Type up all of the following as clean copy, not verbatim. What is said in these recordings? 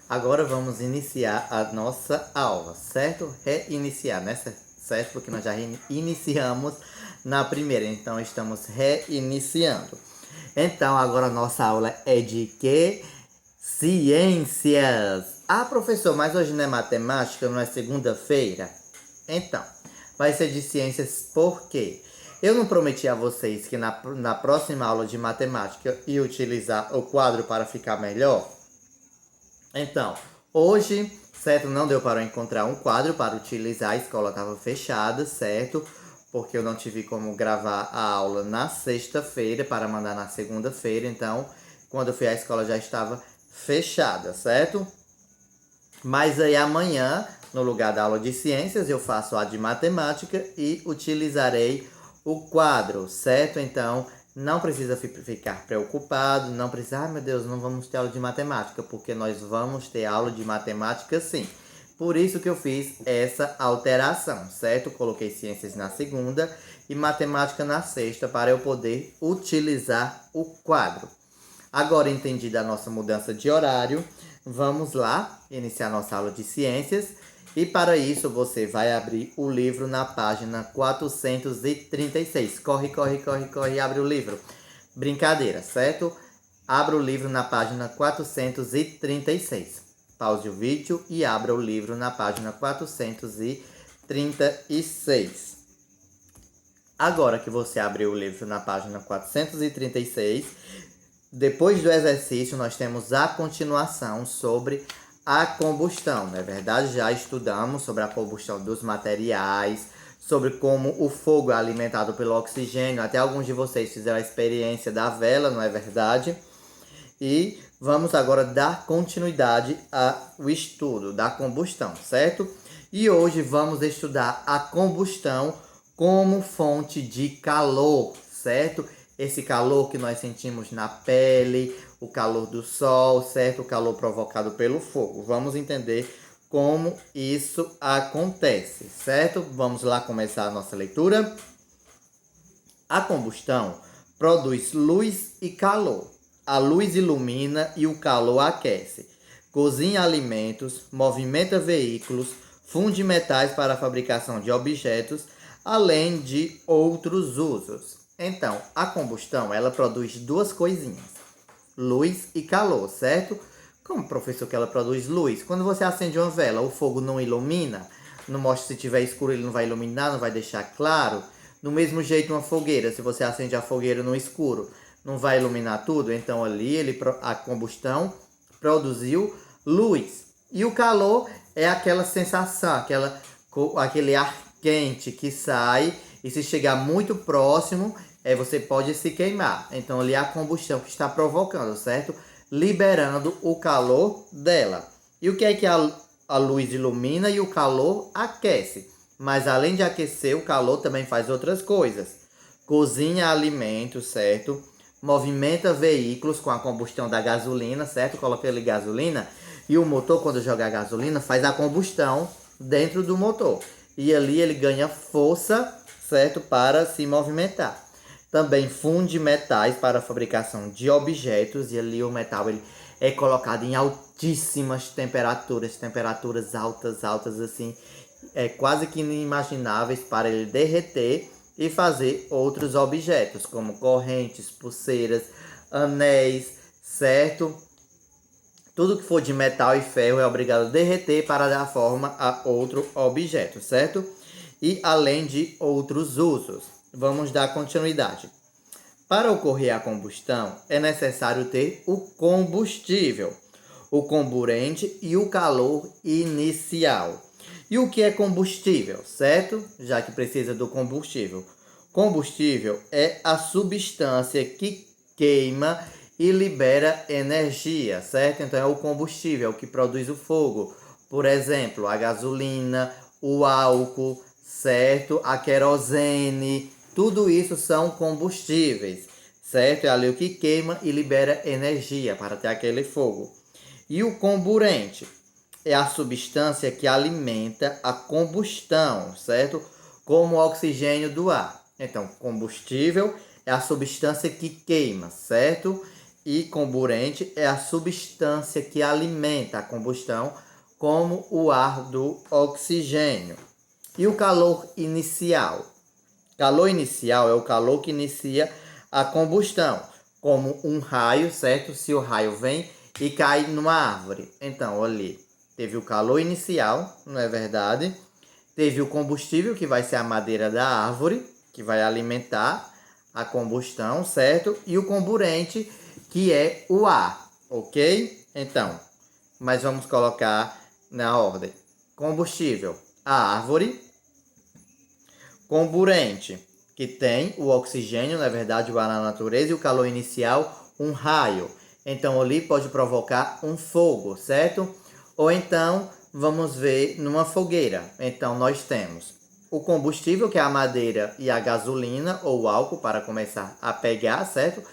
Agora vamos iniciar a nossa aula, certo? Reiniciar, né? Certo? Porque nós já iniciamos na primeira, então estamos reiniciando. Então, agora a nossa aula é de quê? Ciências. Ah, professor, mas hoje não é matemática, não é segunda-feira? Então, vai ser de ciências por quê? Eu não prometi a vocês que na próxima aula de matemática ia utilizar o quadro para ficar melhor? Então, hoje, certo, não deu para eu encontrar um quadro para utilizar, a escola estava fechada, certo? Porque eu não tive como gravar a aula na sexta-feira para mandar na segunda-feira, então, quando eu fui à escola já estava fechada, certo? Mas aí amanhã, no lugar da aula de ciências, eu faço a de matemática e utilizarei o quadro, certo? Então, não precisa ficar preocupado, não precisa, meu Deus, não vamos ter aula de matemática, porque nós vamos ter aula de matemática sim. Por isso que eu fiz essa alteração, certo? Coloquei ciências na segunda e matemática na sexta para eu poder utilizar o quadro. Agora entendida a nossa mudança de horário, vamos lá iniciar nossa aula de ciências. E para isso você vai abrir o livro na página 436. Corre, corre, corre, corre, abre o livro. Brincadeira, certo? Abra o livro na página 436. Pause o vídeo e abra o livro na página 436. Agora que você abriu o livro na página 436, depois do exercício, nós temos a continuação sobre a combustão, não é verdade? Já estudamos sobre a combustão dos materiais, sobre como o fogo é alimentado pelo oxigênio. Até alguns de vocês fizeram a experiência da vela, não é verdade? E vamos agora dar continuidade ao estudo da combustão, certo? E hoje vamos estudar a combustão como fonte de calor, certo? Esse calor que nós sentimos na pele, o calor do sol, certo? O calor provocado pelo fogo. Vamos entender como isso acontece, certo? Vamos lá começar a nossa leitura. A combustão produz luz e calor. A luz ilumina e o calor aquece. Cozinha alimentos, movimenta veículos, funde metais para a fabricação de objetos, além de outros usos. Então, a combustão, ela produz duas coisinhas, luz e calor, certo? Como, professor, que ela produz luz? Quando você acende uma vela, o fogo não ilumina? Não mostra se tiver escuro, ele não vai iluminar, não vai deixar claro? Do mesmo jeito, uma fogueira, se você acende a fogueira no escuro, não vai iluminar tudo? Então, ali, a combustão produziu luz. E o calor é aquela sensação, aquele ar quente que sai e se chegar muito próximo, você pode se queimar. Então ali é a combustão que está provocando, certo? Liberando o calor dela. E o que é que a luz ilumina e o calor aquece? Mas além de aquecer, o calor também faz outras coisas. Cozinha alimentos, certo? Movimenta veículos com a combustão da gasolina, certo? Coloca ali gasolina e o motor, quando joga a gasolina, faz a combustão dentro do motor. E ali ele ganha força, certo? Para se movimentar. Também funde metais para a fabricação de objetos. E ali o metal ele é colocado em altíssimas temperaturas. Temperaturas altas, altas assim. Quase que inimagináveis para ele derreter e fazer outros objetos. Como correntes, pulseiras, anéis, certo? Tudo que for de metal e ferro é obrigado a derreter para dar forma a outro objeto, certo? E além de outros usos. Vamos dar continuidade. Para ocorrer a combustão, é necessário ter o combustível, o comburente e o calor inicial. E o que é combustível, certo? Já que precisa do combustível. Combustível é a substância que queima e libera energia, certo? Então é o combustível que produz o fogo. Por exemplo, a gasolina, o álcool, certo? A querosene, tudo isso são combustíveis, certo? É ali o que queima e libera energia para ter aquele fogo. E o comburente é a substância que alimenta a combustão, certo? Como o oxigênio do ar. Então, combustível é a substância que queima, certo? e comburente é a substância que alimenta a combustão, como o ar do oxigênio. E o calor inicial? Calor inicial é o calor que inicia a combustão, como um raio, certo? Se o raio vem e cai numa árvore. Então, ali, teve o calor inicial, não é verdade? Teve o combustível, que vai ser a madeira da árvore, que vai alimentar a combustão, certo? E o comburente, que é o ar, ok? Então, mas vamos colocar na ordem. Combustível, a árvore. Comburente, que tem o oxigênio, na verdade, o ar na natureza, e o calor inicial, um raio. Então, ali pode provocar um fogo, certo? Ou então, vamos ver numa fogueira. Então, nós temos o combustível, que é a madeira, e a gasolina, ou o álcool, para começar a pegar, certo?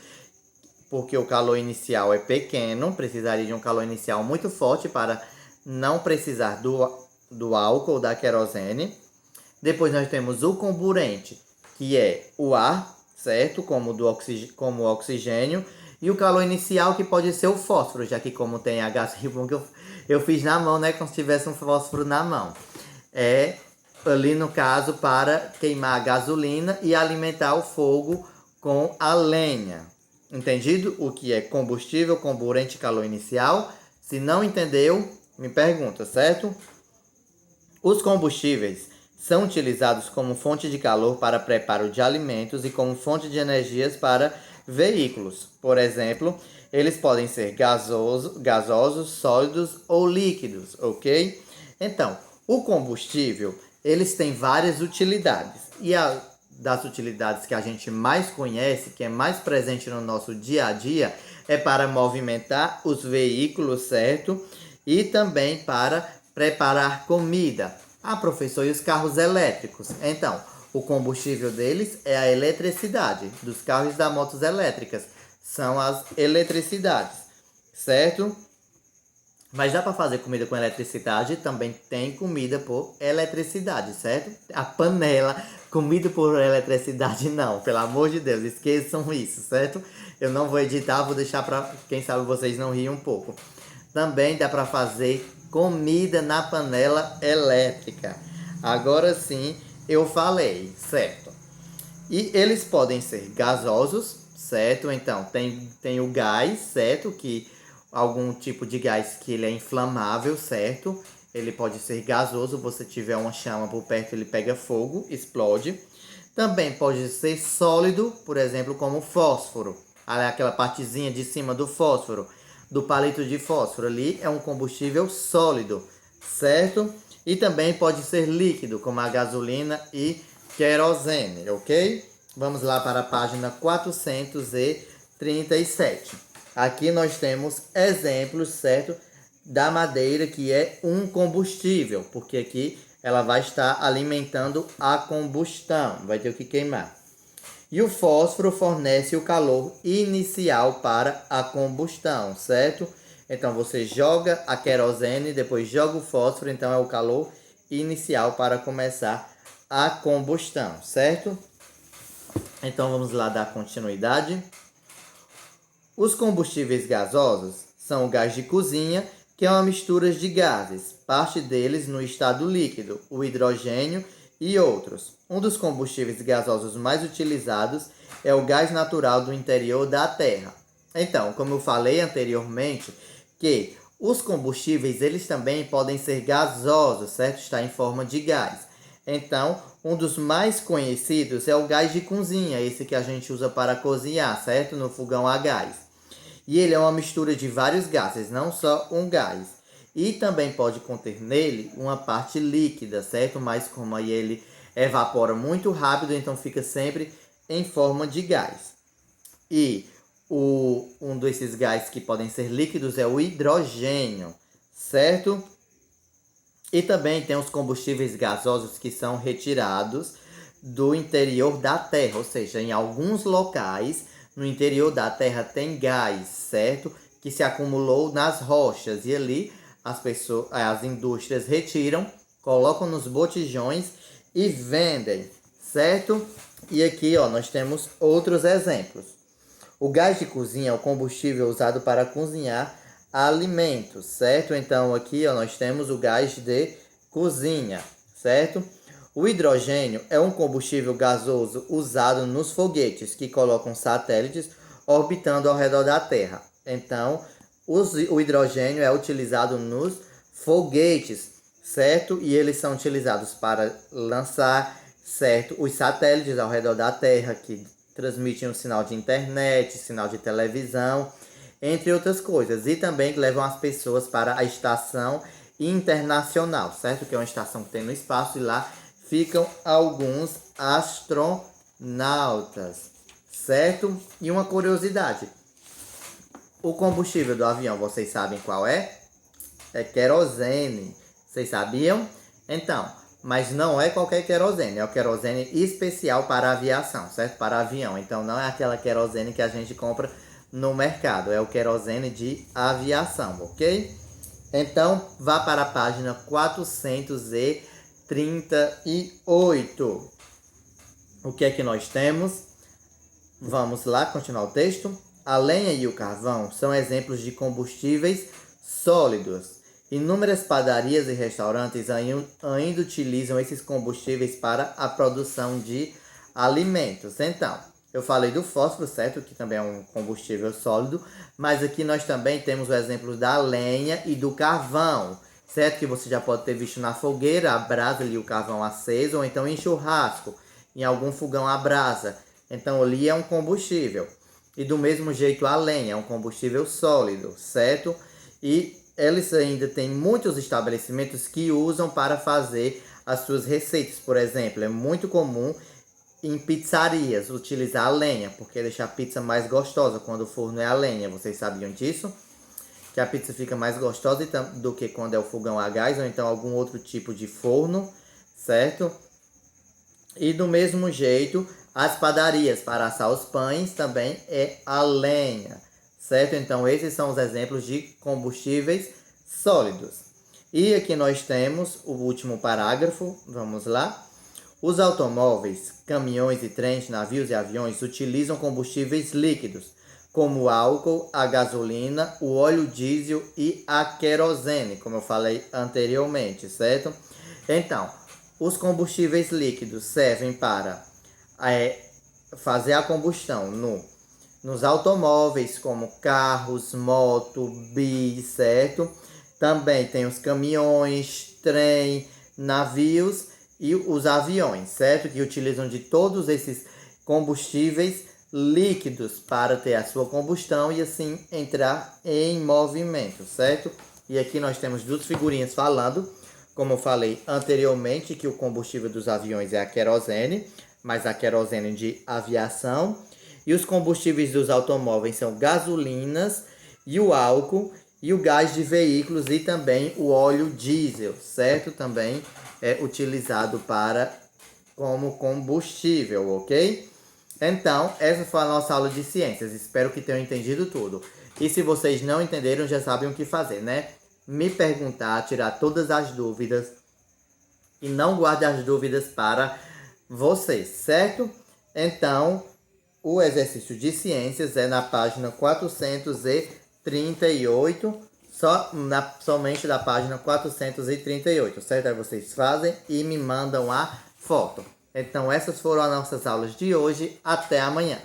Porque o calor inicial é pequeno, precisaria de um calor inicial muito forte para não precisar do álcool ou da querosene. Depois nós temos o comburente, que é o ar, certo? Como o oxigênio. E o calor inicial, que pode ser o fósforo, já que como tem a gás ribbon, que eu fiz na mão, né? Como se tivesse um fósforo na mão. É ali no caso para queimar a gasolina e alimentar o fogo com a lenha. Entendido o que é combustível, comburente e calor inicial? Se não entendeu, me pergunta, certo? Os combustíveis são utilizados como fonte de calor para preparo de alimentos e como fonte de energias para veículos. Por exemplo, eles podem ser gasosos, sólidos ou líquidos, ok? Então, o combustível, eles têm várias utilidades. E a das utilidades que a gente mais conhece, que é mais presente no nosso dia a dia, é para movimentar os veículos, certo? E também para preparar comida. Ah, professor, e os carros elétricos? Então, o combustível deles é a eletricidade. Dos carros e das motos elétricas são as eletricidades, certo? Mas dá para fazer comida com eletricidade, também tem comida por eletricidade, certo? A panela, comida por eletricidade não, pelo amor de Deus, esqueçam isso, certo? Eu não vou editar, vou deixar para quem sabe vocês não riem um pouco. Também dá para fazer comida na panela elétrica. Agora sim, eu falei, certo? E eles podem ser gasosos, certo? Então, tem o gás, certo? Que algum tipo de gás que ele é inflamável, certo? Ele pode ser gasoso, você tiver uma chama por perto, ele pega fogo, explode. Também pode ser sólido, por exemplo, como fósforo. Aquela partezinha de cima do fósforo, do palito de fósforo ali, é um combustível sólido, certo? E também pode ser líquido, como a gasolina e querosene, ok? Vamos lá para a página 437. Aqui nós temos exemplos, certo? Da madeira, que é um combustível, porque aqui ela vai estar alimentando a combustão, vai ter o que queimar. E o fósforo fornece o calor inicial para a combustão, certo? Então você joga a querosene, depois joga o fósforo, então é o calor inicial para começar a combustão, certo? Então vamos lá dar continuidade. Os combustíveis gasosos são o gás de cozinha, que é uma mistura de gases, parte deles no estado líquido, o hidrogênio e outros. Um dos combustíveis gasosos mais utilizados é o gás natural do interior da Terra. Então, como eu falei anteriormente, que os combustíveis eles também podem ser gasosos, certo? Está em forma de gás. Então, um dos mais conhecidos é o gás de cozinha, esse que a gente usa para cozinhar, certo? No fogão a gás. E ele é uma mistura de vários gases, não só um gás. E também pode conter nele uma parte líquida, certo? Mas como aí ele evapora muito rápido, então fica sempre em forma de gás. E um desses gases que podem ser líquidos é o hidrogênio, certo? E também tem os combustíveis gasosos que são retirados do interior da Terra, ou seja, em alguns locais no interior da Terra tem gás, certo? Que se acumulou nas rochas e ali as indústrias retiram, colocam nos botijões e vendem, certo? E aqui, ó, nós temos outros exemplos. O gás de cozinha é o combustível usado para cozinhar alimentos, certo? Então aqui ó, nós temos o gás de cozinha, certo? O hidrogênio é um combustível gasoso usado nos foguetes que colocam satélites orbitando ao redor da Terra. Então, o hidrogênio é utilizado nos foguetes, certo? E eles são utilizados para lançar, certo, os satélites ao redor da Terra, que transmitem um sinal de internet, sinal de televisão, entre outras coisas. E também levam as pessoas para a estação internacional, certo? Que é uma estação que tem no espaço e lá ficam alguns astronautas, certo? E uma curiosidade, o combustível do avião, vocês sabem qual é? É querosene. Vocês sabiam? Então, mas não é qualquer querosene, é o querosene especial para aviação, certo? Para avião. Então não é aquela querosene que a gente compra no mercado, é o querosene de aviação, ok? Então vá para a página 438. O que é que nós temos? Vamos lá, continuar o texto. A lenha e o carvão são exemplos de combustíveis sólidos. Inúmeras padarias e restaurantes ainda utilizam esses combustíveis para a produção de alimentos. Então, eu falei do fósforo, certo? Que também é um combustível sólido. Mas aqui nós também temos o exemplo da lenha e do carvão, certo? Que você já pode ter visto na fogueira, a brasa ali, o carvão aceso, ou então em churrasco, em algum fogão a brasa. Então ali é um combustível. E do mesmo jeito a lenha é um combustível sólido, certo? E eles ainda têm muitos estabelecimentos que usam para fazer as suas receitas. Por exemplo, é muito comum em pizzarias utilizar a lenha, porque deixa a pizza mais gostosa quando o forno é a lenha. Vocês sabiam disso? Que a pizza fica mais gostosa do que quando é o fogão a gás ou então algum outro tipo de forno, certo? E do mesmo jeito, as padarias para assar os pães também é a lenha, certo? Então esses são os exemplos de combustíveis sólidos. E aqui nós temos o último parágrafo, vamos lá. Os automóveis, caminhões e trens, navios e aviões utilizam combustíveis líquidos, como o álcool, a gasolina, o óleo diesel e a querosene, como eu falei anteriormente, certo? Então, os combustíveis líquidos servem para fazer a combustão nos automóveis, como carros, moto, bis, certo? Também tem os caminhões, trem, navios e os aviões, certo? Que utilizam de todos esses combustíveis líquidos para ter a sua combustão e assim entrar em movimento, certo? E aqui nós temos duas figurinhas falando, como eu falei anteriormente, que o combustível dos aviões é a querosene, mas a querosene de aviação. E os combustíveis dos automóveis são gasolinas e o álcool e o gás de veículos e também o óleo diesel, certo? Também é utilizado como combustível, ok? Então, essa foi a nossa aula de ciências. Espero que tenham entendido tudo. E se vocês não entenderam, já sabem o que fazer, né? Me perguntar, tirar todas as dúvidas e não guarde as dúvidas para vocês, certo? Então, o exercício de ciências é na página 438, somente da página 438, certo? Aí vocês fazem e me mandam a foto. Então, essas foram as nossas aulas de hoje. Até amanhã.